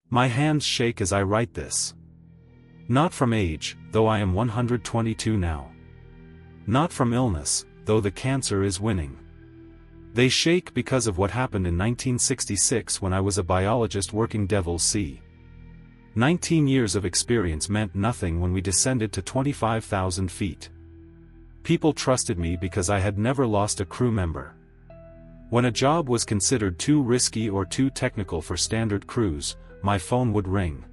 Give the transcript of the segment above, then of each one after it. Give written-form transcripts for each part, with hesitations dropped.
My hands shake as I write this. Not from age, though I am 122 now. Not from illness, though the cancer is winning. They shake because of what happened in 1966 when I was a biologist working Devil's Sea. 19 years of experience meant nothing when we descended to 25,000 feet. People trusted me because I had never lost a crew member. When a job was considered too risky or too technical for standard crews, my phone would ring.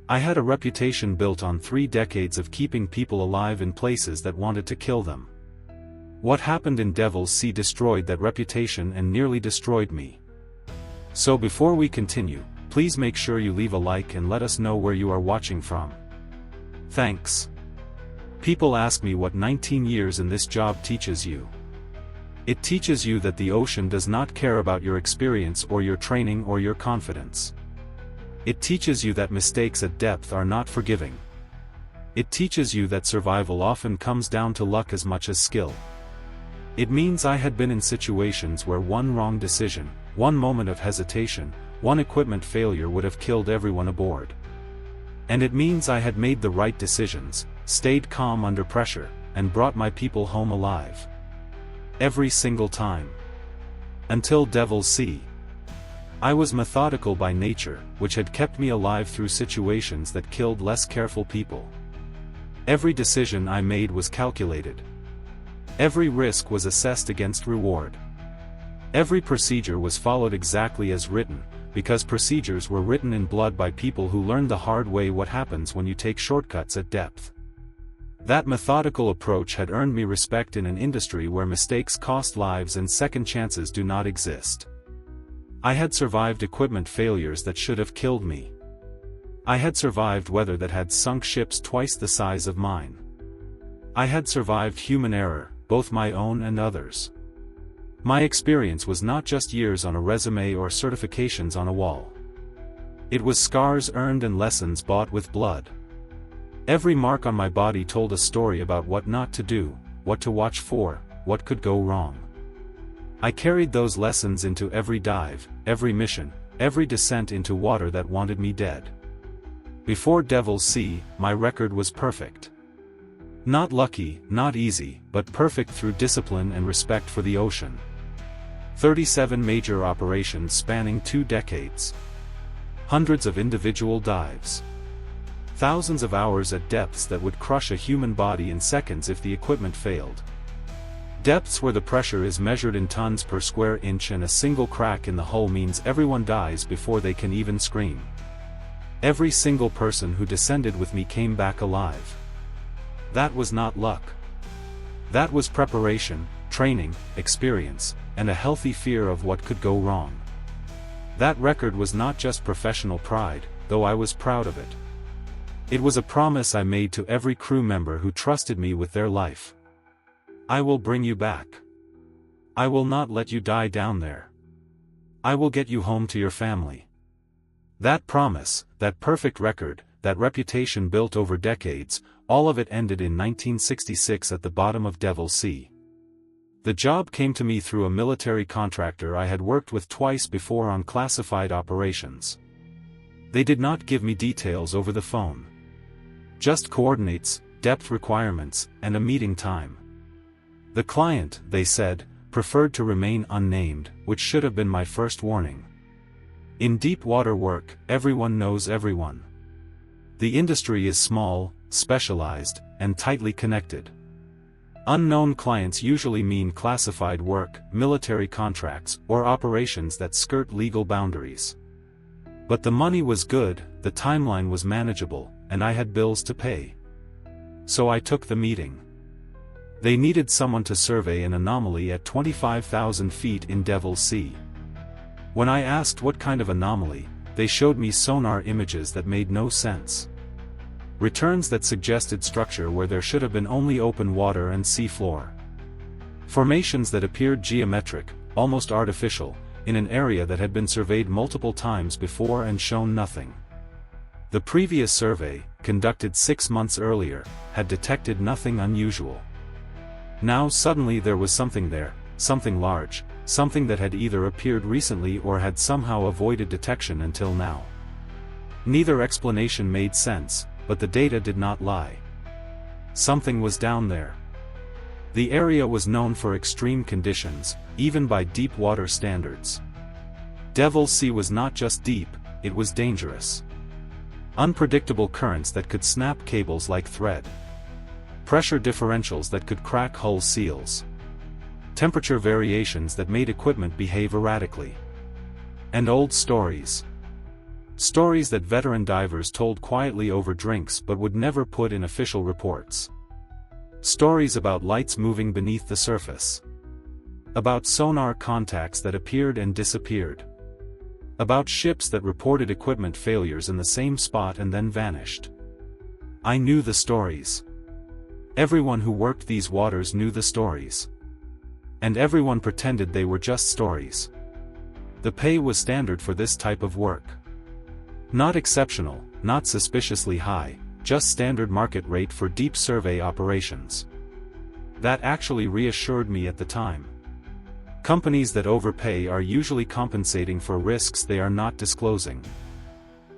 I had a reputation built on 3 decades of keeping people alive in places that wanted to kill them. What happened in Devil's Sea destroyed that reputation and nearly destroyed me. So before we continue, please make sure you leave a like and let us know where you are watching from. Thanks. People ask me what 19 years in this job teaches you. It teaches you that the ocean does not care about your experience or your training or your confidence. It teaches you that mistakes at depth are not forgiving. It teaches you that survival often comes down to luck as much as skill. It means I had been in situations where one wrong decision, one moment of hesitation, one equipment failure would have killed everyone aboard. And it means I had made the right decisions, stayed calm under pressure, and brought my people home alive. Every single time. Until Devil's Sea. I was methodical by nature, which had kept me alive through situations that killed less careful people. Every decision I made was calculated. Every risk was assessed against reward. Every procedure was followed exactly as written, because procedures were written in blood by people who learned the hard way what happens when you take shortcuts at depth. That methodical approach had earned me respect in an industry where mistakes cost lives and second chances do not exist. I had survived equipment failures that should have killed me. I had survived weather that had sunk ships twice the size of mine. I had survived human error, both my own and others. My experience was not just years on a resume or certifications on a wall. It was scars earned and lessons bought with blood. Every mark on my body told a story about what not to do, what to watch for, what could go wrong. I carried those lessons into every dive, every mission, every descent into water that wanted me dead. Before Devil's Sea, my record was perfect. Not lucky, not easy, but perfect through discipline and respect for the ocean. 37 major operations spanning 2 decades. Hundreds of individual dives. Thousands of hours at depths that would crush a human body in seconds if the equipment failed. Depths where the pressure is measured in tons per square inch and a single crack in the hull means everyone dies before they can even scream. Every single person who descended with me came back alive. That was not luck. That was preparation, training, experience, and a healthy fear of what could go wrong. That record was not just professional pride, though I was proud of it. It was a promise I made to every crew member who trusted me with their life. I will bring you back. I will not let you die down there. I will get you home to your family. That promise, that perfect record, that reputation built over decades, all of it ended in 1966 at the bottom of Devil's Sea. The job came to me through a military contractor I had worked with twice before on classified operations. They did not give me details over the phone. Just coordinates, depth requirements, and a meeting time. The client, they said, preferred to remain unnamed, which should have been my first warning. In deep water work, everyone knows everyone. The industry is small, specialized, and tightly connected. Unknown clients usually mean classified work, military contracts, or operations that skirt legal boundaries. But the money was good, the timeline was manageable, and I had bills to pay. So I took the meeting. They needed someone to survey an anomaly at 25,000 feet in Devil's Sea. When I asked what kind of anomaly, they showed me sonar images that made no sense. Returns that suggested structure where there should have been only open water and sea floor. Formations that appeared geometric, almost artificial, in an area that had been surveyed multiple times before and shown nothing. The previous survey, conducted 6 months earlier, had detected nothing unusual. Now suddenly there was something there, something large, something that had either appeared recently or had somehow avoided detection until now. Neither explanation made sense, but the data did not lie. Something was down there. The area was known for extreme conditions, even by deep water standards. Devil's Sea was not just deep, it was dangerous. Unpredictable currents that could snap cables like thread. Pressure differentials that could crack hull seals. Temperature variations that made equipment behave erratically. And old stories. Stories that veteran divers told quietly over drinks but would never put in official reports. Stories about lights moving beneath the surface. About sonar contacts that appeared and disappeared. About ships that reported equipment failures in the same spot and then vanished. I knew the stories. Everyone who worked these waters knew the stories. And everyone pretended they were just stories. The pay was standard for this type of work. Not exceptional, not suspiciously high, just standard market rate for deep survey operations. That actually reassured me at the time. Companies that overpay are usually compensating for risks they are not disclosing.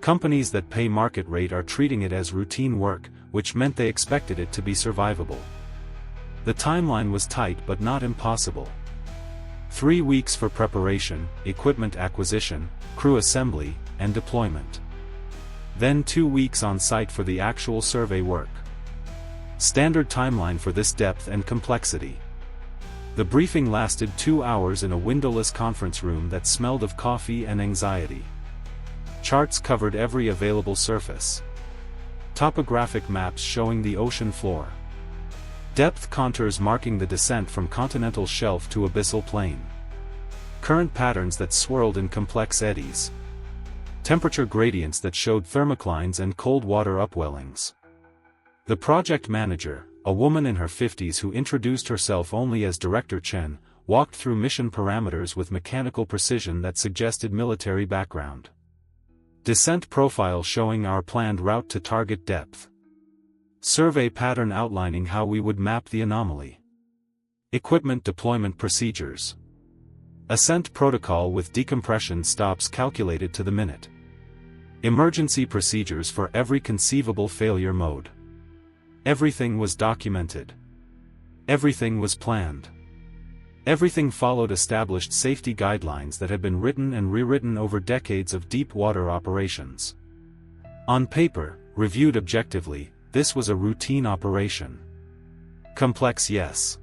Companies that pay market rate are treating it as routine work, which meant they expected it to be survivable. The timeline was tight but not impossible. 3 weeks for preparation, equipment acquisition, crew assembly, and deployment. Then 2 weeks on site for the actual survey work. Standard timeline for this depth and complexity. The briefing lasted 2 hours in a windowless conference room that smelled of coffee and anxiety. Charts covered every available surface. Topographic maps showing the ocean floor. Depth contours marking the descent from continental shelf to abyssal plain. Current patterns that swirled in complex eddies. Temperature gradients that showed thermoclines and cold water upwellings. The project manager, a woman in her 50s who introduced herself only as Director Chen, walked through mission parameters with mechanical precision that suggested military background. Descent profile showing our planned route to target depth. Survey pattern outlining how we would map the anomaly. Equipment deployment procedures. Ascent protocol with decompression stops calculated to the minute. Emergency procedures for every conceivable failure mode. Everything was documented. Everything was planned. Everything followed established safety guidelines that had been written and rewritten over decades of deep water operations. On paper, reviewed objectively, this was a routine operation. Complex, yes.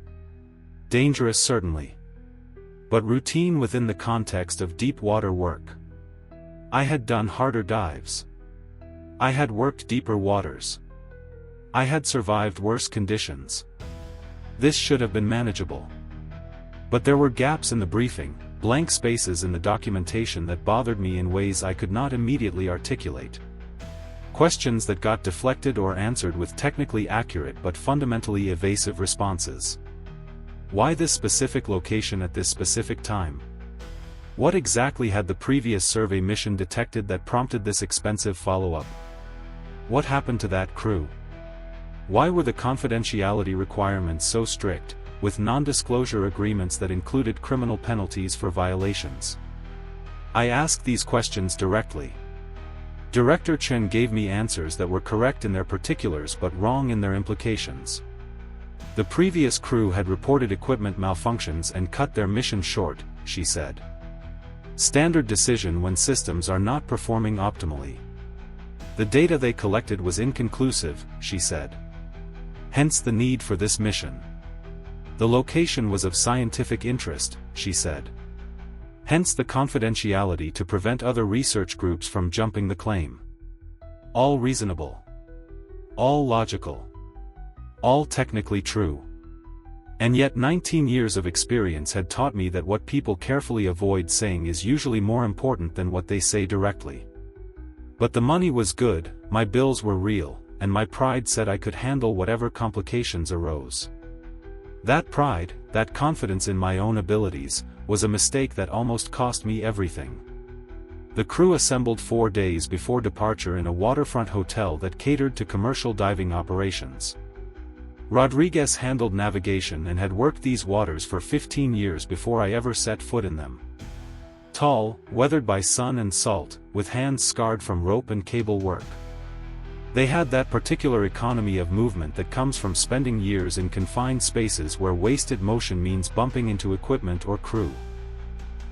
Dangerous, certainly. But routine within the context of deep water work. I had done harder dives. I had worked deeper waters. I had survived worse conditions. This should have been manageable. But there were gaps in the briefing, blank spaces in the documentation that bothered me in ways I could not immediately articulate. Questions that got deflected or answered with technically accurate but fundamentally evasive responses. Why this specific location at this specific time? What exactly had the previous survey mission detected that prompted this expensive follow-up? What happened to that crew? Why were the confidentiality requirements so strict, with non-disclosure agreements that included criminal penalties for violations? I asked these questions directly. Director Chen gave me answers that were correct in their particulars but wrong in their implications. The previous crew had reported equipment malfunctions and cut their mission short, she said. Standard decision when systems are not performing optimally. The data they collected was inconclusive, she said. Hence the need for this mission. The location was of scientific interest, she said. Hence the confidentiality to prevent other research groups from jumping the claim. All reasonable. All logical. All technically true. And yet 19 years of experience had taught me that what people carefully avoid saying is usually more important than what they say directly. But the money was good, my bills were real, and my pride said I could handle whatever complications arose. That pride, that confidence in my own abilities, was a mistake that almost cost me everything. The crew assembled 4 days before departure in a waterfront hotel that catered to commercial diving operations. Rodriguez handled navigation and had worked these waters for 15 years before I ever set foot in them. Tall, weathered by sun and salt, with hands scarred from rope and cable work. They had that particular economy of movement that comes from spending years in confined spaces where wasted motion means bumping into equipment or crew.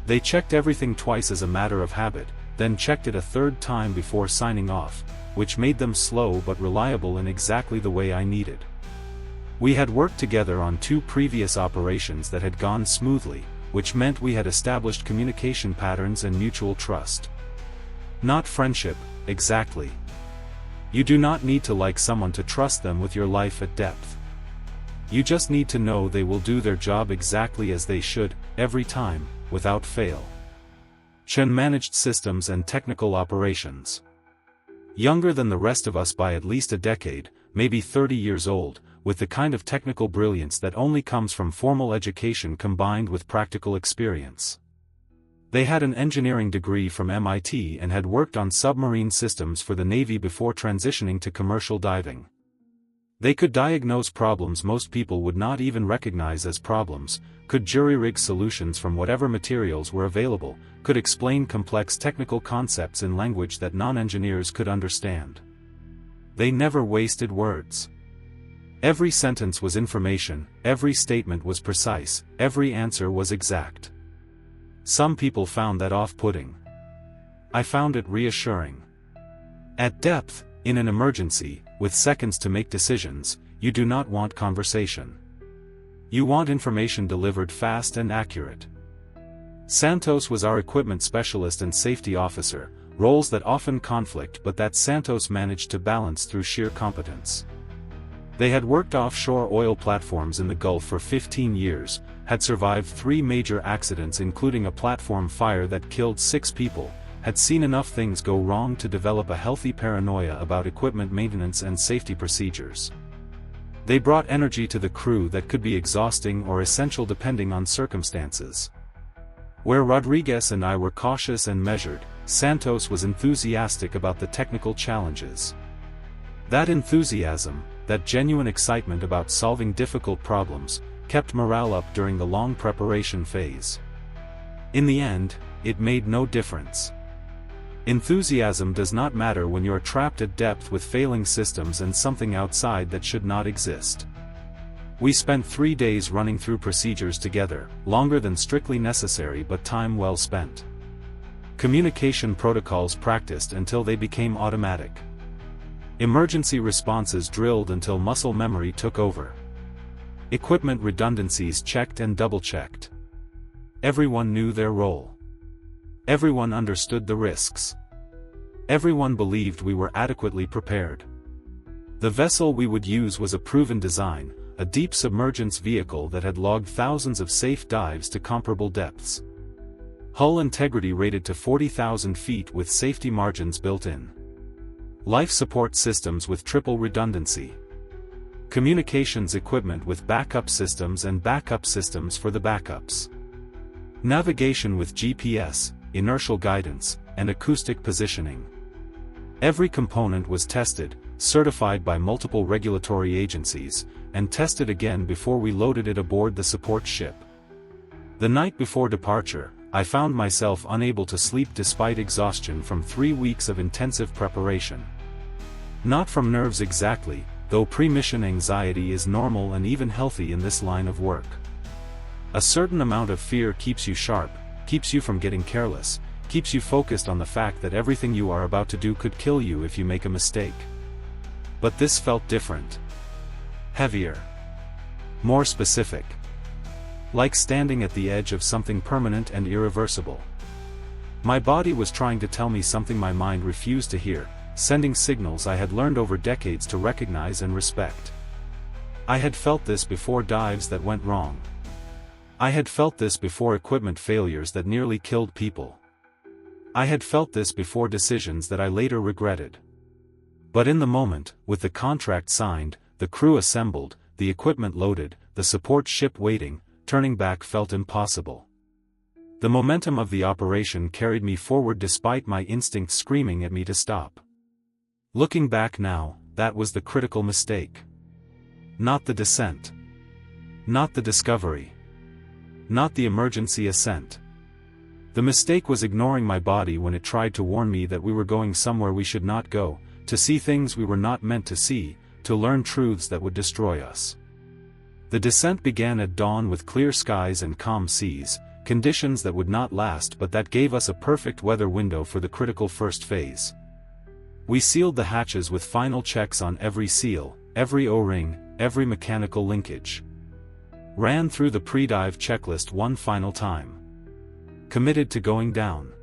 They checked everything twice as a matter of habit, then checked it a third time before signing off, which made them slow but reliable in exactly the way I needed. We had worked together on 2 previous operations that had gone smoothly, which meant we had established communication patterns and mutual trust. Not friendship, exactly. You do not need to like someone to trust them with your life at depth. You just need to know they will do their job exactly as they should, every time, without fail. Chen managed systems and technical operations. Younger than the rest of us by at least a decade, maybe 30 years old, with the kind of technical brilliance that only comes from formal education combined with practical experience. They had an engineering degree from MIT and had worked on submarine systems for the Navy before transitioning to commercial diving. They could diagnose problems most people would not even recognize as problems, could jury-rig solutions from whatever materials were available, could explain complex technical concepts in language that non-engineers could understand. They never wasted words. Every sentence was information, every statement was precise, every answer was exact. Some people found that off-putting. I found it reassuring. At depth, in an emergency, with seconds to make decisions, you do not want conversation. You want information delivered fast and accurate. Santos was our equipment specialist and safety officer, roles that often conflict but that Santos managed to balance through sheer competence. They had worked offshore oil platforms in the Gulf for 15 years, had survived 3 major accidents including a platform fire that killed 6 people, had seen enough things go wrong to develop a healthy paranoia about equipment maintenance and safety procedures. They brought energy to the crew that could be exhausting or essential depending on circumstances. Where Rodriguez and I were cautious and measured, Santos was enthusiastic about the technical challenges. That enthusiasm, that genuine excitement about solving difficult problems, kept morale up during the long preparation phase. In the end, it made no difference. Enthusiasm does not matter when you're trapped at depth with failing systems and something outside that should not exist. We spent 3 days running through procedures together, longer than strictly necessary but time well spent. Communication protocols practiced until they became automatic. Emergency responses drilled until muscle memory took over. Equipment redundancies checked and double-checked. Everyone knew their role. Everyone understood the risks. Everyone believed we were adequately prepared. The vessel we would use was a proven design, a deep submergence vehicle that had logged thousands of safe dives to comparable depths. Hull integrity rated to 40,000 feet with safety margins built in. Life support systems with triple redundancy. Communications equipment with backup systems and backup systems for the backups. Navigation with GPS, inertial guidance, and acoustic positioning. Every component was tested, certified by multiple regulatory agencies, and tested again before we loaded it aboard the support ship. The night before departure, I found myself unable to sleep despite exhaustion from 3 weeks of intensive preparation. Not from nerves exactly, though pre-mission anxiety is normal and even healthy in this line of work. A certain amount of fear keeps you sharp, keeps you from getting careless, keeps you focused on the fact that everything you are about to do could kill you if you make a mistake. But this felt different. Heavier. More specific. Like standing at the edge of something permanent and irreversible. My body was trying to tell me something my mind refused to hear, sending signals I had learned over decades to recognize and respect. I had felt this before dives that went wrong. I had felt this before equipment failures that nearly killed people. I had felt this before decisions that I later regretted. But in the moment, with the contract signed, the crew assembled, the equipment loaded, the support ship waiting, turning back felt impossible. The momentum of the operation carried me forward despite my instinct screaming at me to stop. Looking back now, that was the critical mistake. Not the descent. Not the discovery. Not the emergency ascent. The mistake was ignoring my body when it tried to warn me that we were going somewhere we should not go, to see things we were not meant to see, to learn truths that would destroy us. The descent began at dawn with clear skies and calm seas, conditions that would not last but that gave us a perfect weather window for the critical first phase. We sealed the hatches with final checks on every seal, every O-ring, every mechanical linkage. Ran through the pre-dive checklist one final time. Committed to going down.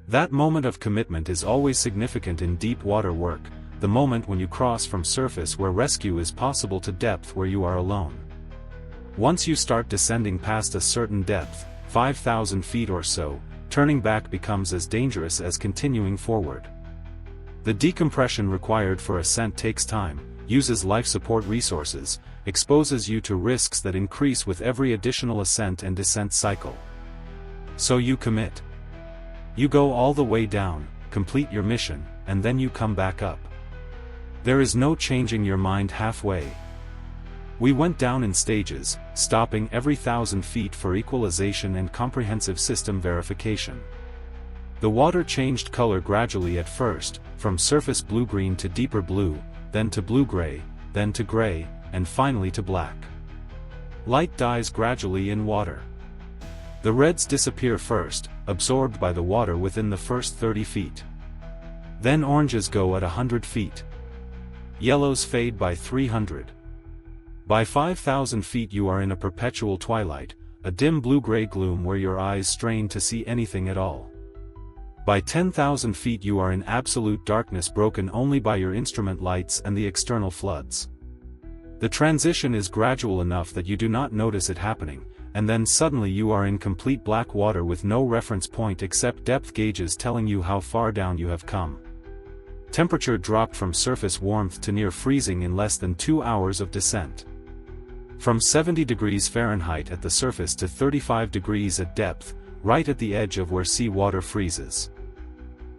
That moment of commitment is always significant in deep water work, the moment when you cross from surface where rescue is possible to depth where you are alone. Once you start descending past a certain depth, 5,000 feet or so, turning back becomes as dangerous as continuing forward. The decompression required for ascent takes time, uses life support resources, exposes you to risks that increase with every additional ascent and descent cycle. So you commit. You go all the way down, complete your mission, and then you come back up. There is no changing your mind halfway. We went down in stages, stopping every 1,000 feet for equalization and comprehensive system verification. The water changed color gradually at first, from surface blue-green to deeper blue, then to blue-gray, then to gray, and finally to black. Light dies gradually in water. The reds disappear first, absorbed by the water within the first 30 feet. Then oranges go at 100 feet. Yellows fade by 300. By 5,000 feet you are in a perpetual twilight, a dim blue-gray gloom where your eyes strain to see anything at all. By 10,000 feet you are in absolute darkness broken only by your instrument lights and the external floods. The transition is gradual enough that you do not notice it happening, and then suddenly you are in complete black water with no reference point except depth gauges telling you how far down you have come. Temperature dropped from surface warmth to near freezing in less than 2 hours of descent. From 70 degrees Fahrenheit at the surface to 35 degrees at depth, right at the edge of where sea water freezes.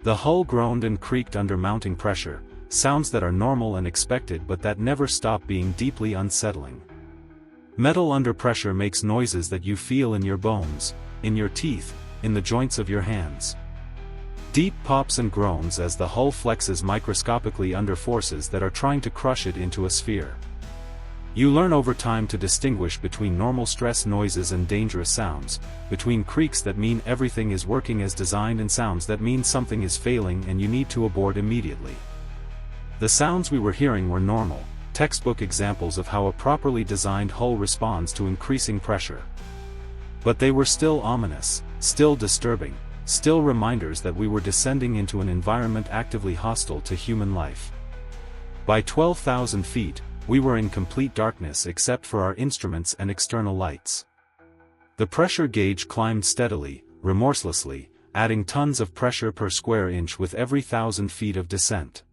The hull groaned and creaked under mounting pressure, sounds that are normal and expected but that never stop being deeply unsettling. Metal under pressure makes noises that you feel in your bones, in your teeth, in the joints of your hands. Deep pops and groans as the hull flexes microscopically under forces that are trying to crush it into a sphere. You learn over time to distinguish between normal stress noises and dangerous sounds, between creaks that mean everything is working as designed and sounds that mean something is failing and you need to abort immediately. The sounds we were hearing were normal, textbook examples of how a properly designed hull responds to increasing pressure. But they were still ominous, still disturbing, still reminders that we were descending into an environment actively hostile to human life. By 12,000 feet, we were in complete darkness except for our instruments and external lights. The pressure gauge climbed steadily, remorselessly, adding tons of pressure per square inch with every 1,000 feet of descent.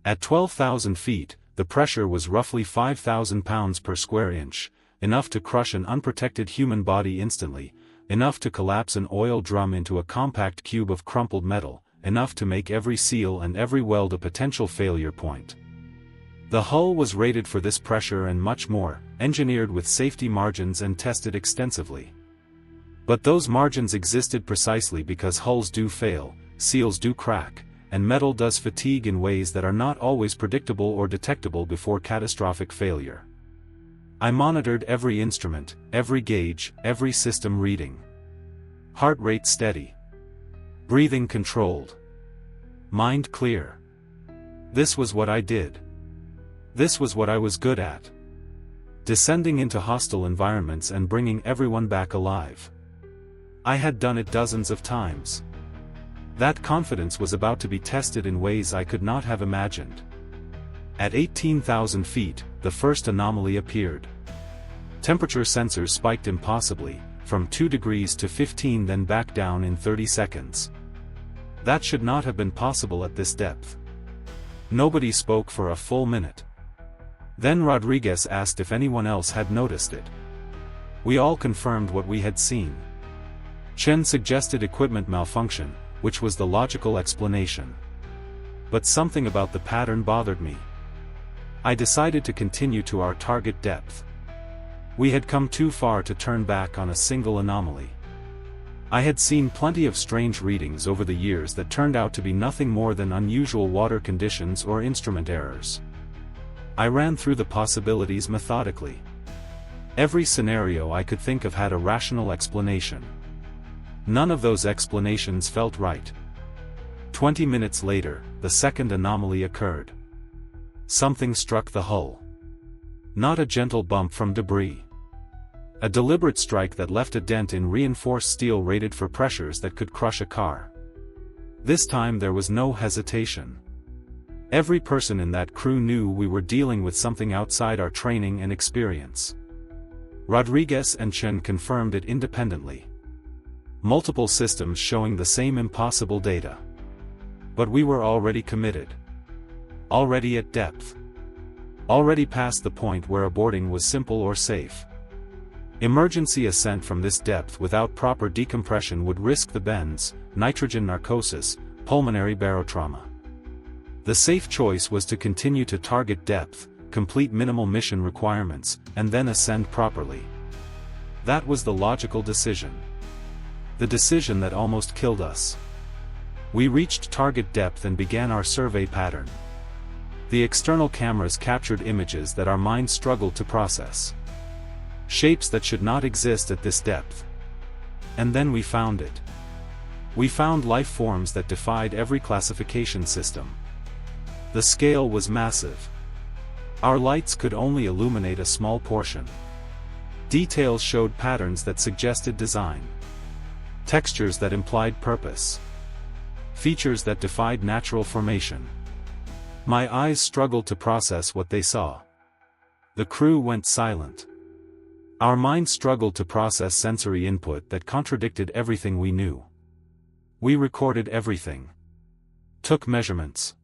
At 12,000 feet, the pressure was roughly 5,000 pounds per square inch, enough to crush an unprotected human body instantly, enough to collapse an oil drum into a compact cube of crumpled metal, enough to make every seal and every weld a potential failure point. The hull was rated for this pressure and much more, engineered with safety margins and tested extensively. But those margins existed precisely because hulls do fail, seals do crack, and metal does fatigue in ways that are not always predictable or detectable before catastrophic failure. I monitored every instrument, every gauge, every system reading. Heart rate steady. Breathing controlled. Mind clear. This was what I did. This was what I was good at. Descending into hostile environments and bringing everyone back alive. I had done it dozens of times. That confidence was about to be tested in ways I could not have imagined. At 18,000 feet, the first anomaly appeared. Temperature sensors spiked impossibly, from 2 degrees to 15 then back down in 30 seconds. That should not have been possible at this depth. Nobody spoke for a full minute. Then Rodriguez asked if anyone else had noticed it. We all confirmed what we had seen. Chen suggested equipment malfunction, which was the logical explanation. But something about the pattern bothered me. I decided to continue to our target depth. We had come too far to turn back on a single anomaly. I had seen plenty of strange readings over the years that turned out to be nothing more than unusual water conditions or instrument errors. I ran through the possibilities methodically. Every scenario I could think of had a rational explanation. None of those explanations felt right. 20 minutes later, the second anomaly occurred. Something struck the hull. Not a gentle bump from debris. A deliberate strike that left a dent in reinforced steel rated for pressures that could crush a car. This time there was no hesitation. Every person in that crew knew we were dealing with something outside our training and experience. Rodriguez and Chen confirmed it independently. Multiple systems showing the same impossible data. But we were already committed. Already at depth. Already past the point where aborting was simple or safe. Emergency ascent from this depth without proper decompression would risk the bends, nitrogen narcosis, pulmonary barotrauma. The safe choice was to continue to target depth, complete minimal mission requirements, and then ascend properly. That was the logical decision. The decision that almost killed us. We reached target depth and began our survey pattern. The external cameras captured images that our minds struggled to process. Shapes that should not exist at this depth. And then we found it. We found life forms that defied every classification system. The scale was massive. Our lights could only illuminate a small portion. Details showed patterns that suggested design. Textures that implied purpose. Features that defied natural formation. My eyes struggled to process what they saw. The crew went silent. Our minds struggled to process sensory input that contradicted everything we knew. We recorded everything. Took measurements.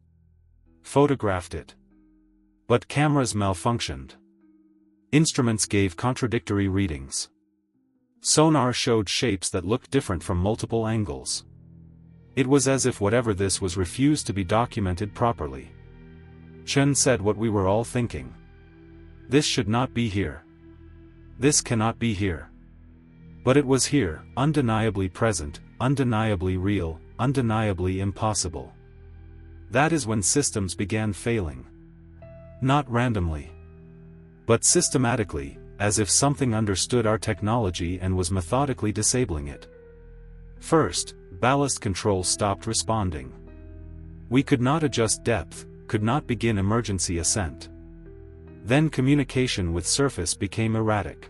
Photographed it. But cameras malfunctioned. Instruments gave contradictory readings. Sonar showed shapes that looked different from multiple angles. It was as if whatever this was refused to be documented properly. Chen said what we were all thinking. This should not be here. This cannot be here. But it was here, undeniably present, undeniably real, undeniably impossible. That is when systems began failing. Not randomly. But systematically, as if something understood our technology and was methodically disabling it. First, ballast control stopped responding. We could not adjust depth, could not begin emergency ascent. Then communication with surface became erratic.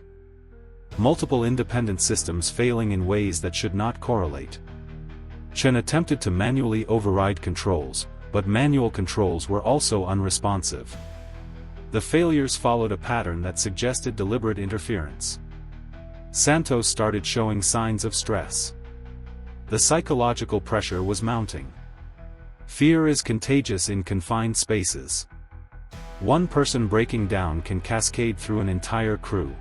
Multiple independent systems failing in ways that should not correlate. Chen attempted to manually override controls, but manual controls were also unresponsive. The failures followed a pattern that suggested deliberate interference. Santos started showing signs of stress. The psychological pressure was mounting. Fear is contagious in confined spaces. One person breaking down can cascade through an entire crew.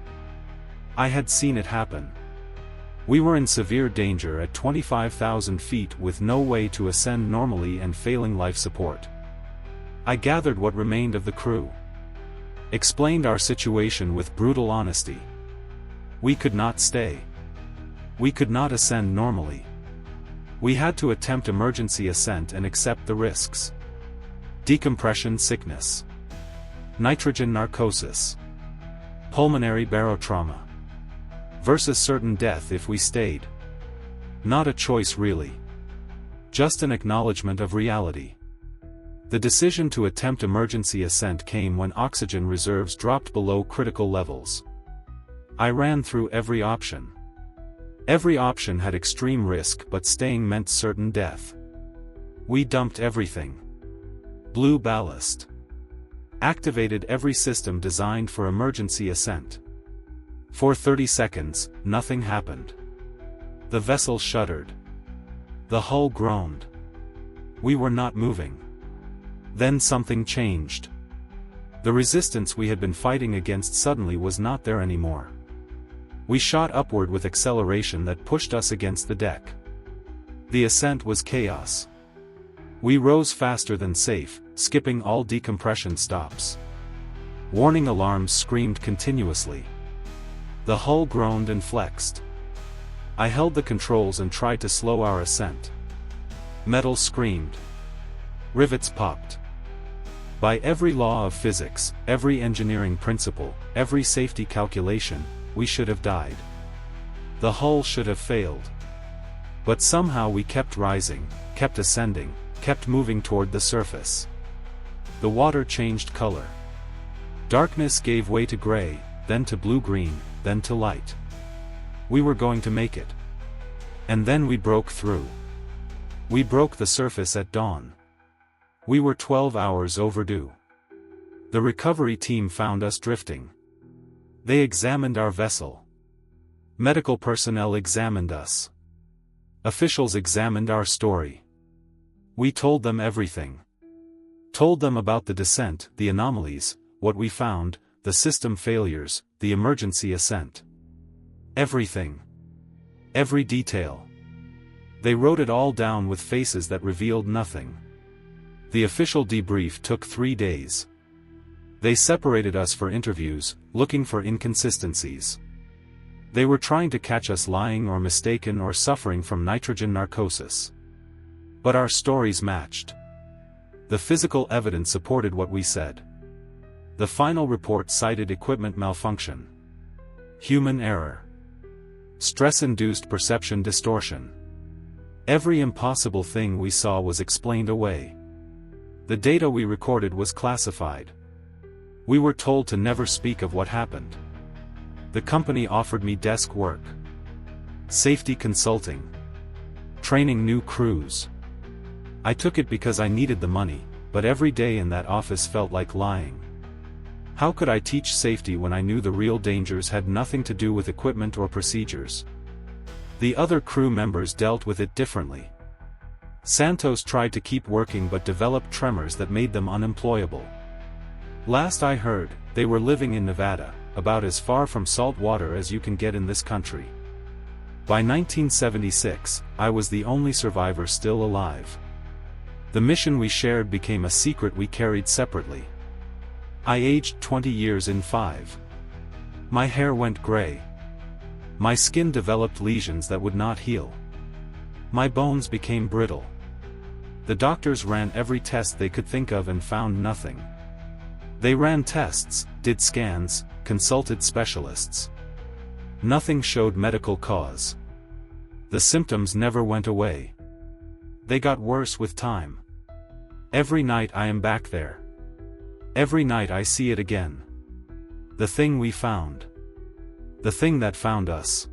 I had seen it happen. We were in severe danger at 25,000 feet with no way to ascend normally and failing life support. I gathered what remained of the crew. Explained our situation with brutal honesty. We could not stay. We could not ascend normally. We had to attempt emergency ascent and accept the risks. Decompression sickness. Nitrogen narcosis. Pulmonary barotrauma. Versus certain death if we stayed. Not a choice really. Just an acknowledgement of reality. The decision to attempt emergency ascent came when oxygen reserves dropped below critical levels. I ran through every option. Every option had extreme risk, but staying meant certain death. We dumped everything. Blew ballast. Activated every system designed for emergency ascent. For 30 seconds, nothing happened. The vessel shuddered. The hull groaned. We were not moving. Then something changed. The resistance we had been fighting against suddenly was not there anymore. We shot upward with acceleration that pushed us against the deck. The ascent was chaos. We rose faster than safe, skipping all decompression stops. Warning alarms screamed continuously. The hull groaned and flexed. I held the controls and tried to slow our ascent. Metal screamed. Rivets popped. By every law of physics, every engineering principle, every safety calculation, we should have died. The hull should have failed. But somehow we kept rising, kept ascending, kept moving toward the surface. The water changed color. Darkness gave way to gray, then to blue-green, then to light. We were going to make it. And then we broke through. We broke the surface at dawn. We were 12 hours overdue. The recovery team found us drifting. They examined our vessel. Medical personnel examined us. Officials examined our story. We told them everything. Told them about the descent, the anomalies, what we found, the system failures, the emergency ascent. Everything. Every detail. They wrote it all down with faces that revealed nothing. The official debrief took 3 days. They separated us for interviews, looking for inconsistencies. They were trying to catch us lying or mistaken or suffering from nitrogen narcosis. But our stories matched. The physical evidence supported what we said. The final report cited equipment malfunction. Human error. Stress-induced perception distortion. Every impossible thing we saw was explained away. The data we recorded was classified. We were told to never speak of what happened. The company offered me desk work, safety consulting, training new crews. I took it because I needed the money, but every day in that office felt like lying. How could I teach safety when I knew the real dangers had nothing to do with equipment or procedures? The other crew members dealt with it differently. Santos tried to keep working but developed tremors that made them unemployable. Last I heard, they were living in Nevada, about as far from salt water as you can get in this country. By 1976, I was the only survivor still alive. The mission we shared became a secret we carried separately. I aged 20 years in 5. My hair went gray. My skin developed lesions that would not heal. My bones became brittle. The doctors ran every test they could think of and found nothing. They ran tests, did scans, consulted specialists. Nothing showed medical cause. The symptoms never went away. They got worse with time. Every night I am back there. Every night I see it again. The thing we found. The thing that found us.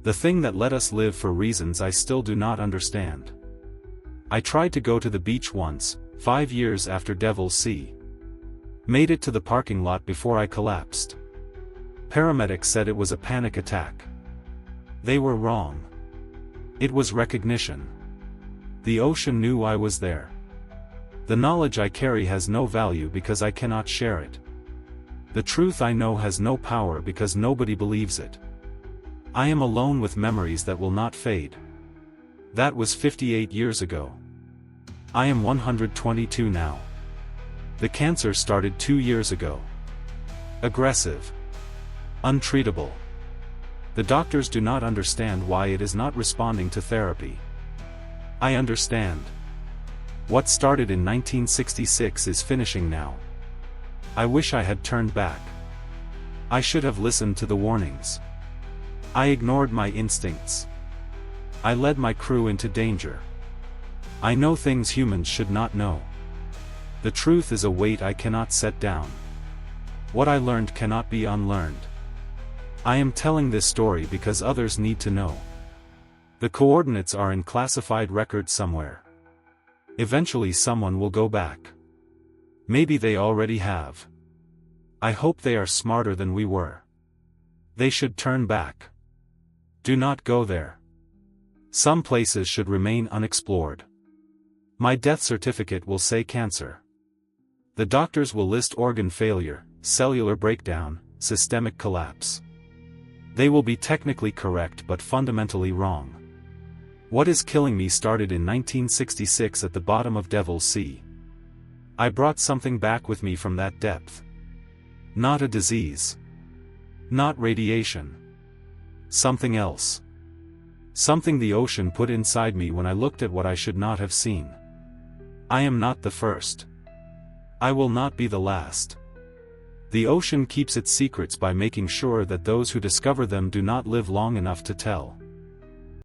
The thing that let us live for reasons I still do not understand. I tried to go to the beach once, 5 years after Devil's Sea. Made it to the parking lot before I collapsed. Paramedics said it was a panic attack. They were wrong. It was recognition. The ocean knew I was there. The knowledge I carry has no value because I cannot share it. The truth I know has no power because nobody believes it. I am alone with memories that will not fade. That was 58 years ago. I am 122 now. The cancer started 2 years ago. Aggressive. Untreatable. The doctors do not understand why it is not responding to therapy. I understand. What started in 1966 is finishing now. I wish I had turned back. I should have listened to the warnings. I ignored my instincts. I led my crew into danger. I know things humans should not know. The truth is a weight I cannot set down. What I learned cannot be unlearned. I am telling this story because others need to know. The coordinates are in classified records somewhere. Eventually someone will go back. Maybe they already have. I hope they are smarter than we were. They should turn back. Do not go there. Some places should remain unexplored. My death certificate will say cancer. The doctors will list organ failure, cellular breakdown, systemic collapse. They will be technically correct but fundamentally wrong. What is killing me started in 1966 at the bottom of Devil's Sea. I brought something back with me from that depth. Not a disease. Not radiation. Something else. Something the ocean put inside me when I looked at what I should not have seen. I am not the first. I will not be the last. The ocean keeps its secrets by making sure that those who discover them do not live long enough to tell.